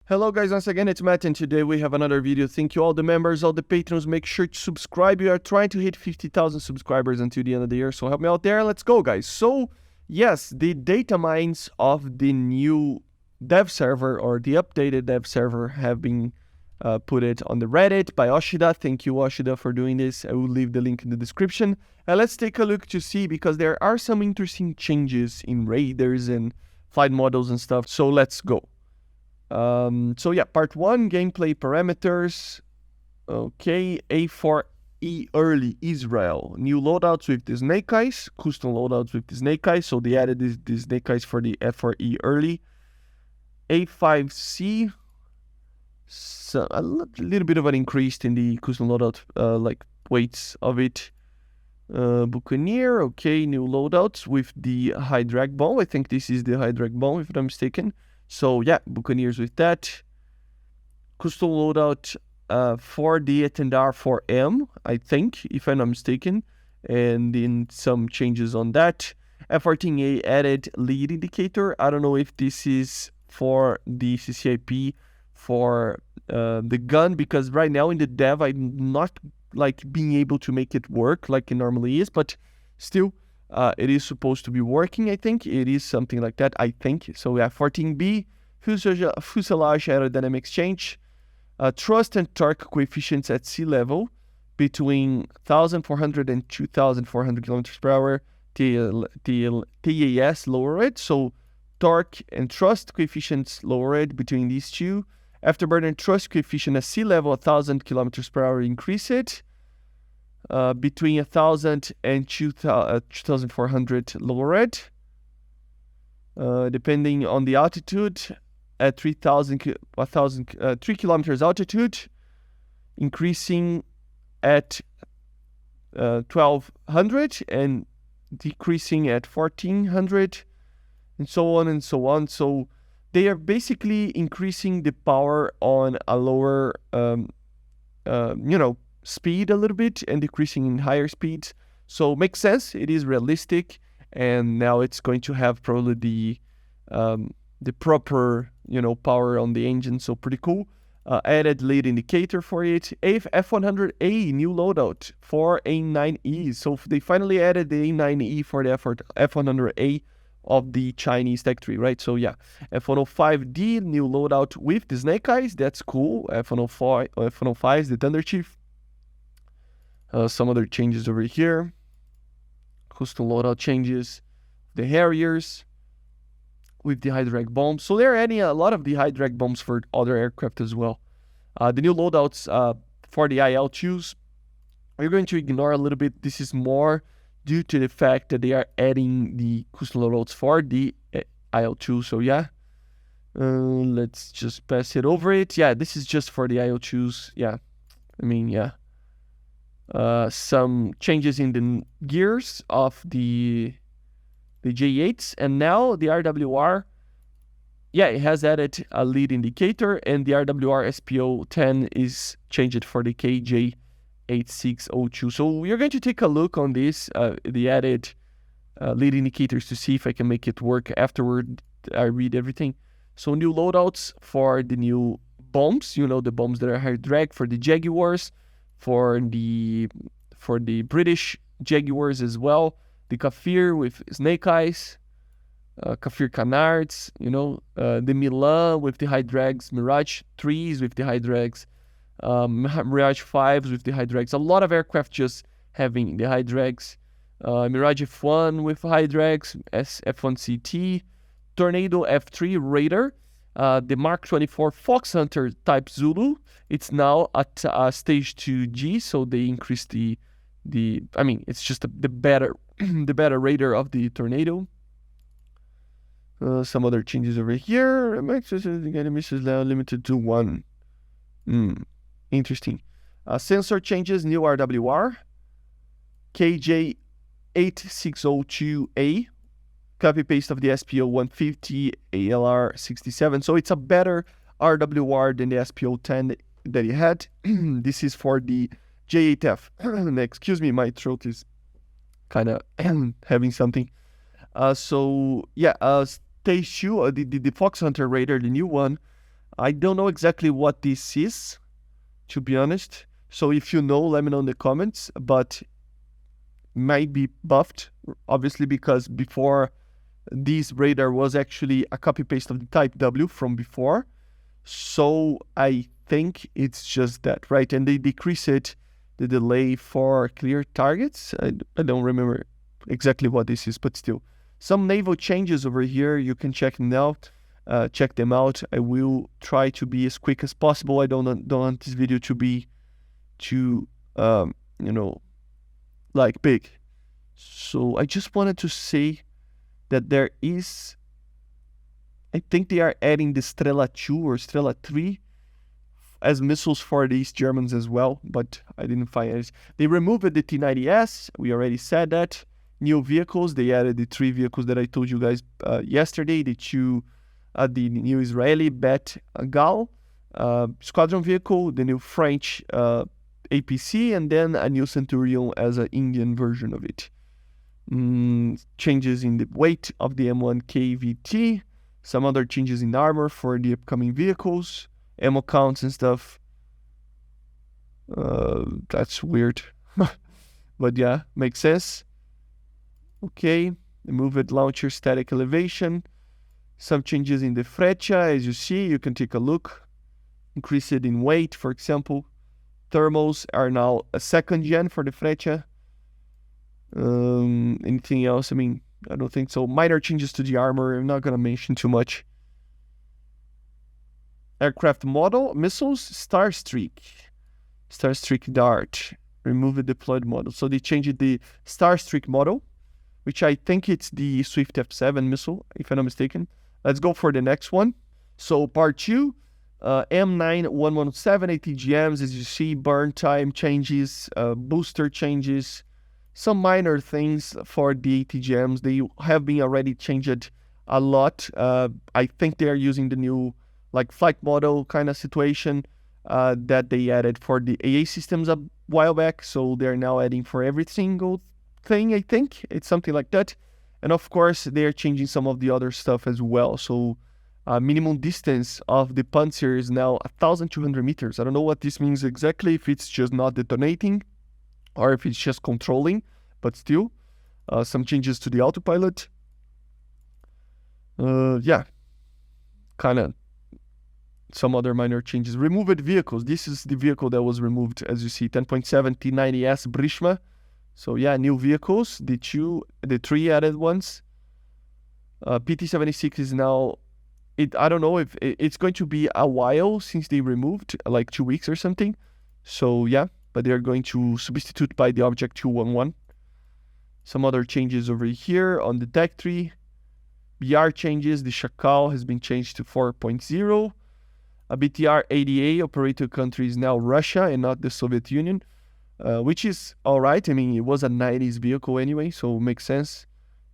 Hello guys, once again it's Matt and today we have another video. Thank you all the members, all the patrons. Make sure to subscribe. We are trying to hit 50,000 subscribers until the end of the year, so help me out there. Let's go guys. So yes, the datamines of the new dev server or the updated dev server have been put it on the Reddit by Ajude. Thank you Ajude for doing this. I will leave the link in the description. Let's take a look to see, because there are some interesting changes in radars and flight models and stuff. So let's go. So yeah, part 1, gameplay parameters. Okay, A4E early Israel. New loadouts with the snake eyes, custom loadouts with the snake eyes. So they added the snake eyes for the F4E early. A5C, so a little bit of an increase in the custom loadout, like weights of it. Buccaneer, okay, new loadouts with the high drag bomb. I think this is the high drag bomb if I'm not mistaken. So yeah, Buccaneers with that. Custom loadout for the Attendar 4M, I think, if I'm not mistaken. And then some changes on that. F-14A added lead indicator. I don't know if this is for the CCIP for the gun, because right now in the dev I'm not like being able to make it work like it normally is, but still it is supposed to be working. I think it is something like that, I think. So yeah, 14B, fuselage aerodynamic change, thrust and torque coefficients at sea level between 1,400 and 2,400 kilometers per hour, TAS lowered, so torque and thrust coefficients lowered between these two. Afterburner thrust coefficient at sea level 1,000 kilometers per hour increased. Between 1,000 and 2,400 lowered. Depending on the altitude, at 3 kilometers altitude, increasing at 1,200 and decreasing at 1,400, and so on and so on. So they are basically increasing the power on a lower, speed a little bit and decreasing in higher speeds. So makes sense. It is realistic, and now it's going to have probably the proper power on the engine. So pretty cool. Added lead indicator for it. F100A new loadout for A9E. So they finally added the A9E for the F100A of the Chinese tech tree, right? So yeah, F105D new loadout with the snake eyes. That's cool. F105 is the Thunder Chief. Some other changes over here. Custom loadout changes. The Harriers with the high drag bombs. So they're adding a lot of the high drag bombs for other aircraft as well. The new loadouts for the IL-2s, we're going to ignore a little bit. This is more due to the fact that they are adding the custom loadouts for the IL-2. So yeah, let's just pass it over it. Yeah, this is just for the IL-2s. Yeah, I mean, yeah. Some changes in the gears of the J8s, and now the RWR, yeah, it has added a lead indicator, and the RWR SPO10 is changed for the KJ8602. So we're going to take a look on this, the added lead indicators, to see if I can make it work afterward. I read everything. So new loadouts for the new bombs, the bombs that are high drag for the Jaguars, for the British Jaguars as well. The Kafir with snake eyes, Kafir Canards, the Milan with the high drags, Mirage 3s with the high drags, Mirage 5s with the high drags. A lot of aircraft just having the high drags. Mirage F1 with high drags, F1CT, Tornado F3 Raider, the Mark 24 Fox Hunter type Zulu. It's now at stage 2G, so they increased it's just the better radar of the Tornado. Some other changes over here. Missions now limited to 1. Interesting. Sensor changes, new RWR. KJ8602A. Copy paste of the SPO150 ALR67. So it's a better RWR than the SPO10 that he had. This is for the J8F. Excuse me, my throat is kind of having something. So yeah, stage 2, the Fox Hunter Raider, the new one, I don't know exactly what this is, to be honest. So if you know, let me know in the comments. But might be buffed, obviously, because before this radar was actually a copy paste of the type W from before. So I think it's just that, right? And they decrease it, the delay for clear targets. I don't remember exactly what this is, but still. Some naval changes over here. You can check them out. I will try to be as quick as possible. I don't want this video to be too, like big. So I just wanted to say that there is, I think they are adding the Strela 2 or Strela 3 as missiles for the East Germans as well, but I didn't find it. They removed the T-90S, we already said that. New vehicles, they added the 3 vehicles that I told you guys yesterday, the new Israeli Bet-Gal squadron vehicle, the new French APC, and then a new Centurion as an Indian version of it. Changes in the weight of the M1K VT, some other changes in armor for the upcoming vehicles, ammo counts and stuff. That's weird. But yeah, makes sense. Okay, moved launcher static elevation. Some changes in the Freccia, as you see, you can take a look. Increase it in weight, for example. Thermals are now a 2nd gen for the Freccia. Anything else? I mean, I don't think so. Minor changes to the armor. I'm not going to mention too much. Aircraft model, missiles, Starstreak Dart. Remove the deployed model. So they changed the Starstreak model, which I think it's the Swift F7 missile, if I'm not mistaken. Let's go for the next one. So part 2, M9117 ATGMs, as you see, burn time changes, booster changes, some minor things for the ATGMs. They have been already changed a lot. I think they are using the new flight model kind of situation that they added for the AA systems a while back. So they're now adding for every single thing, I think. It's something like that. And of course, they're changing some of the other stuff as well. So minimum distance of the Panzer is now 1,200 meters. I don't know what this means exactly, if it's just not detonating or if it's just controlling, but still. Some changes to the autopilot. Yeah, kind of some other minor changes. Removed vehicles. This is the vehicle that was removed, as you see, 10.7 T90S Brishma. So yeah, new vehicles, the 3 added ones. PT-76 is now, I don't know if it's going to be a while since they removed, like 2 weeks or something. So yeah, but they're going to substitute by the Object 211. Some other changes over here on the tech tree. BR changes, the Shakal has been changed to 4.0. A BTR ADA operator country is now Russia and not the Soviet Union. Which is all right. I mean, it was a 90s vehicle anyway, so it makes sense.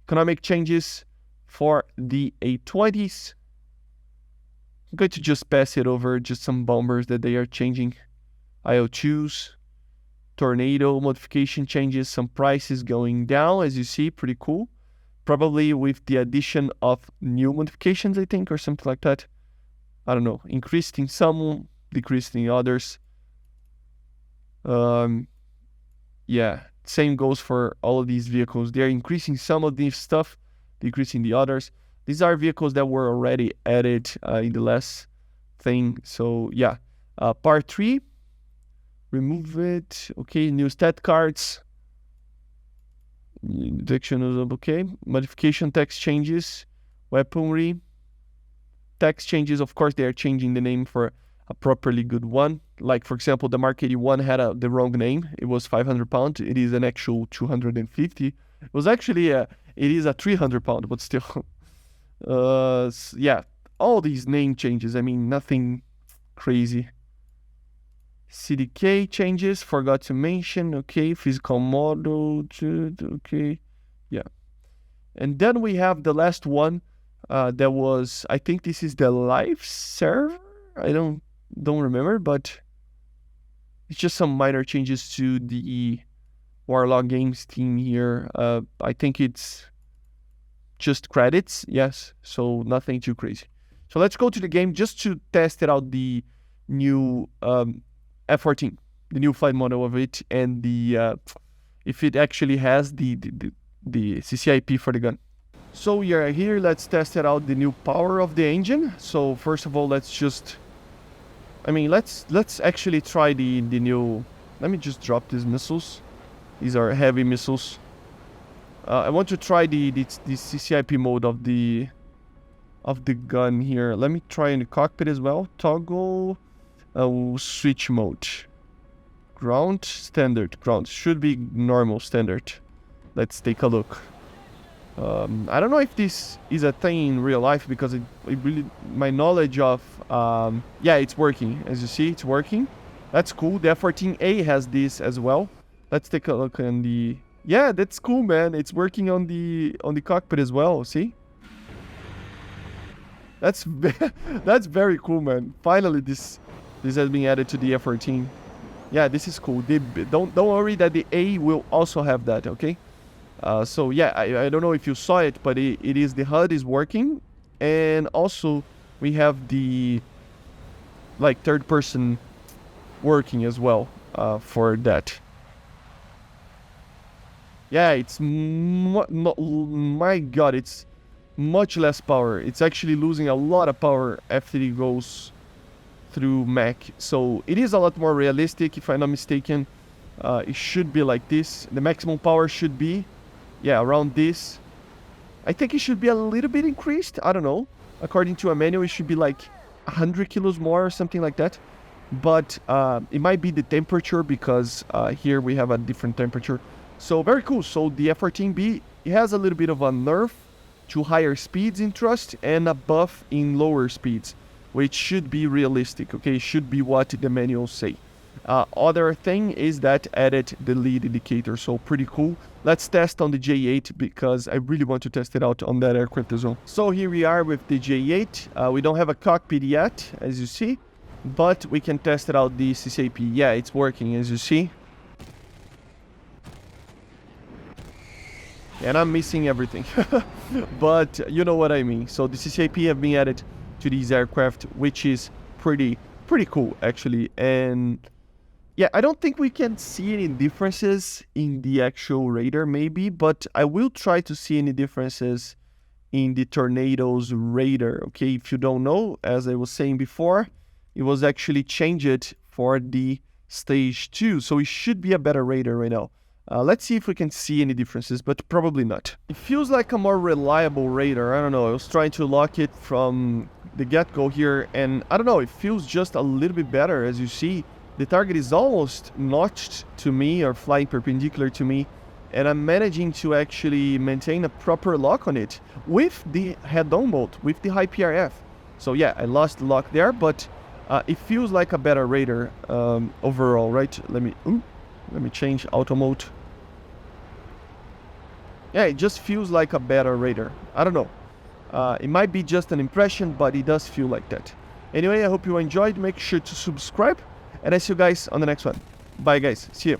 Economic changes for the A20s. I'm going to just pass it over, just some bombers that they are changing. IL-2s, Tornado modification changes, some prices going down, as you see, pretty cool. Probably with the addition of new modifications, I think, or something like that. I don't know, increased in some, decreased in others. Yeah, same goes for all of these vehicles. They're increasing some of this stuff, decreasing the others. These are vehicles that were already added in the last thing. So yeah, part 3, remove it. Okay, new stat cards. Detection of okay. Modification text changes, weaponry. Text changes, of course, they are changing the name for a properly good one. Like, for example, the Mark 81 had the wrong name. It was 500 pound. It is an actual 250. It was actually it is a 300 pound, but still. Yeah, all these name changes. I mean, nothing crazy. CDK changes, forgot to mention. Okay, physical model. Okay, yeah. And then we have the last one. That was, I think this is the live server. I don't remember, but it's just some minor changes to the Warlock Games team here. I think it's just credits, yes, so nothing too crazy. So let's go to the game just to test it out, the new F-14, the new flight model of it, and the if it actually has the CCIP for the gun. So we are here, let's test it out, the new power of the engine. So first of all, let's just, let's actually try the new, let me just drop these missiles. These are heavy missiles. I want to try the CCIP mode of the gun here. Let me try in the cockpit as well. Toggle switch mode. Ground, standard. Ground should be normal, standard. Let's take a look. I don't know if this is a thing in real life, because it really, my knowledge of yeah, it's working. As you see, it's working. That's cool. The F-14A has this as well. Let's take a look on the, yeah, that's cool, man. It's working on the cockpit as well. See, that's very cool, man. Finally, this has been added to the F-14. Yeah, this is cool. Don't worry that the A will also have that. Okay. So yeah, I don't know if you saw it, but it is, the HUD is working, and also we have the like third person working as well for that. Yeah, it's my god, it's much less power. It's actually losing a lot of power after it goes through Mach. So it is a lot more realistic, if I'm not mistaken. It should be like this. The maximum power should be, yeah, around this. I think it should be a little bit increased. I don't know. According to a manual, it should be like 100 kilos more or something like that. But it might be the temperature, because here we have a different temperature. So very cool. So the F-14B, it has a little bit of a nerf to higher speeds in thrust and a buff in lower speeds, which should be realistic. Okay, should be what the manuals say. Other thing is that added the lead indicator, so pretty cool. Let's test on the J8, because I really want to test it out on that aircraft as well. So here we are with the J8. We don't have a cockpit yet, as you see, but we can test it out, the CCIP. Yeah, it's working, as you see. And I'm missing everything, but you know what I mean. So the CCIP have been added to these aircraft, which is pretty cool, actually. And yeah, I don't think we can see any differences in the actual radar, maybe, but I will try to see any differences in the Tornado's radar. Okay, if you don't know, as I was saying before, it was actually changed for the stage 2, so it should be a better radar right now. Let's see if we can see any differences, but probably not. It feels like a more reliable radar. I don't know, I was trying to lock it from the get-go here, and I don't know, it feels just a little bit better. As you see, the target is almost notched to me, or flying perpendicular to me, and I'm managing to actually maintain a proper lock on it with the head-on mode, with the high PRF. So yeah, I lost the lock there, but it feels like a better radar overall, right? Let me change auto mode. Yeah, it just feels like a better radar. I don't know. It might be just an impression, but it does feel like that. Anyway, I hope you enjoyed. Make sure to subscribe, and I see you guys on the next one. Bye, guys. See you.